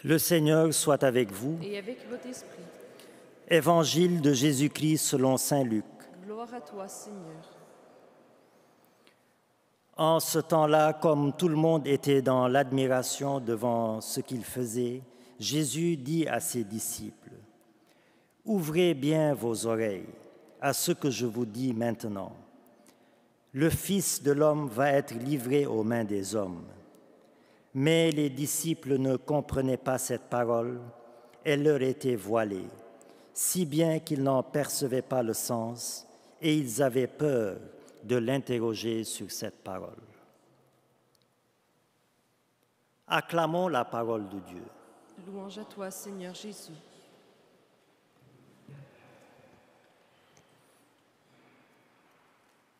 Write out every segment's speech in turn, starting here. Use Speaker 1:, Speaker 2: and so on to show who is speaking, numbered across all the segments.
Speaker 1: Le Seigneur soit avec vous.
Speaker 2: Et avec votre esprit.
Speaker 1: Évangile de Jésus-Christ selon saint Luc.
Speaker 2: Gloire à toi, Seigneur.
Speaker 1: En ce temps-là, comme tout le monde était dans l'admiration devant ce qu'il faisait, Jésus dit à ses disciples, « Ouvrez bien vos oreilles à ce que je vous dis maintenant. Le Fils de l'homme va être livré aux mains des hommes. » Mais les disciples ne comprenaient pas cette parole, elle leur était voilée, si bien qu'ils n'en percevaient pas le sens et ils avaient peur de l'interroger sur cette parole. Acclamons la parole de Dieu.
Speaker 2: Louange à toi, Seigneur Jésus.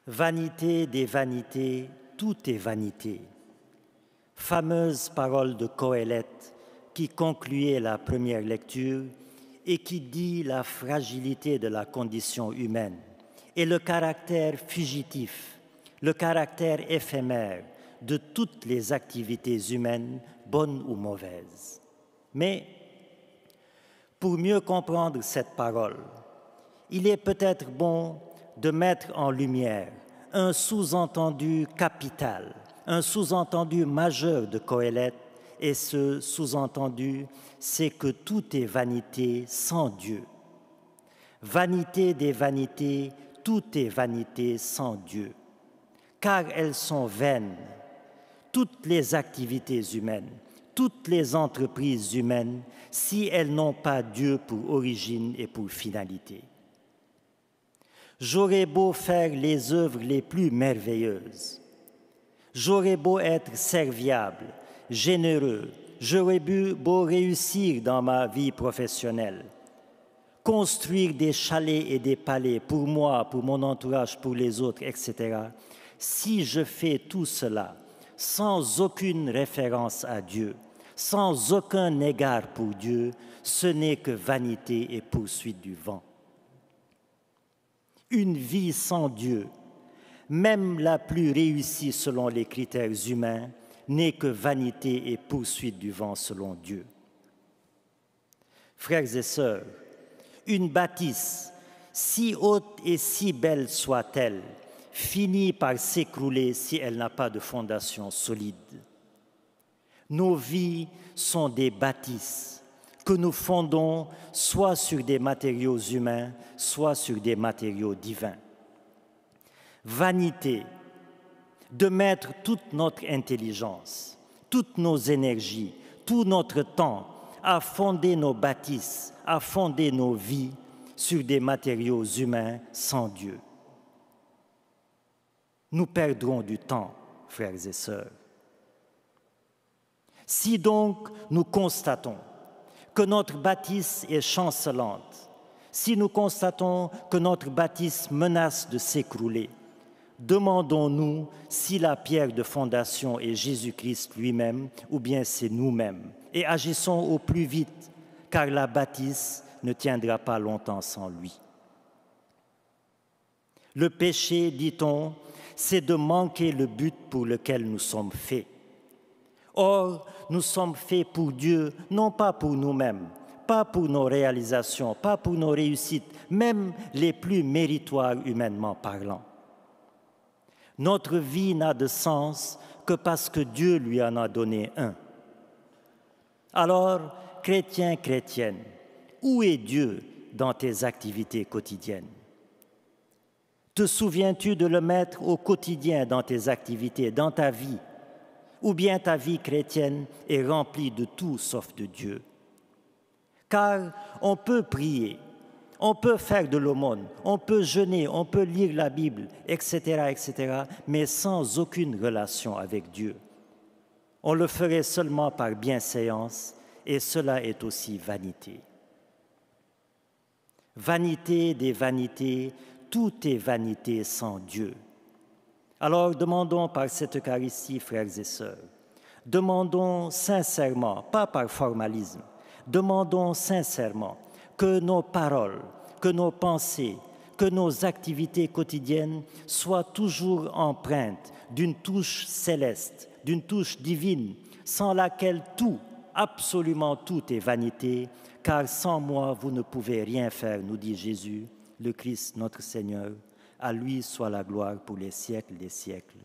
Speaker 1: Vanité des vanités, tout est vanité. Fameuse parole de Qoélète qui concluait la première lecture et qui dit la fragilité de la condition humaine et le caractère fugitif, le caractère éphémère de toutes les activités humaines, bonnes ou mauvaises. Mais pour mieux comprendre cette parole, il est peut-être bon de mettre en lumière un sous-entendu capital, un sous-entendu majeur de Qoélète, et ce sous-entendu, c'est que tout est vanité sans Dieu. Vanité des vanités, tout est vanité sans Dieu, car elles sont vaines. Toutes les activités humaines, toutes les entreprises humaines, si elles n'ont pas Dieu pour origine et pour finalité. J'aurais beau faire les œuvres les plus merveilleuses, j'aurais beau être serviable, généreux, j'aurais beau réussir dans ma vie professionnelle, construire des chalets et des palais pour moi, pour mon entourage, pour les autres, etc. Si je fais tout cela sans aucune référence à Dieu, sans aucun égard pour Dieu, ce n'est que vanité et poursuite du vent. Une vie sans Dieu, même la plus réussie selon les critères humains, n'est que vanité et poursuite du vent selon Dieu. Frères et sœurs, une bâtisse, si haute et si belle soit-elle, finit par s'écrouler si elle n'a pas de fondation solide. Nos vies sont des bâtisses que nous fondons soit sur des matériaux humains, soit sur des matériaux divins. Vanité, de mettre toute notre intelligence, toutes nos énergies, tout notre temps à fonder nos bâtisses, à fonder nos vies sur des matériaux humains sans Dieu. Nous perdrons du temps, frères et sœurs. Si donc nous constatons que notre bâtisse est chancelante, si nous constatons que notre bâtisse menace de s'écrouler, demandons-nous si la pierre de fondation est Jésus-Christ lui-même ou bien c'est nous-mêmes et agissons au plus vite, car la bâtisse ne tiendra pas longtemps sans lui. Le péché, dit-on, c'est de manquer le but pour lequel nous sommes faits. Or, nous sommes faits pour Dieu, non pas pour nous-mêmes, pas pour nos réalisations, pas pour nos réussites, même les plus méritoires humainement parlant. Notre vie n'a de sens que parce que Dieu lui en a donné un. Alors, chrétien, chrétienne, où est Dieu dans tes activités quotidiennes? Te souviens-tu de le mettre au quotidien dans tes activités, dans ta vie? Ou bien ta vie chrétienne est remplie de tout sauf de Dieu? Car on peut prier, on peut faire de l'aumône, on peut jeûner, on peut lire la Bible, etc., etc., mais sans aucune relation avec Dieu. On le ferait seulement par bienséance, et cela est aussi vanité. Vanité des vanités, tout est vanité sans Dieu. Alors demandons par cette Eucharistie, frères et sœurs, demandons sincèrement, pas par formalisme, demandons sincèrement que nos paroles, que nos pensées, que nos activités quotidiennes soient toujours empreintes d'une touche céleste, d'une touche divine, sans laquelle tout, absolument tout est vanité, car sans moi vous ne pouvez rien faire, nous dit Jésus, le Christ notre Seigneur. À lui soit la gloire pour les siècles des siècles.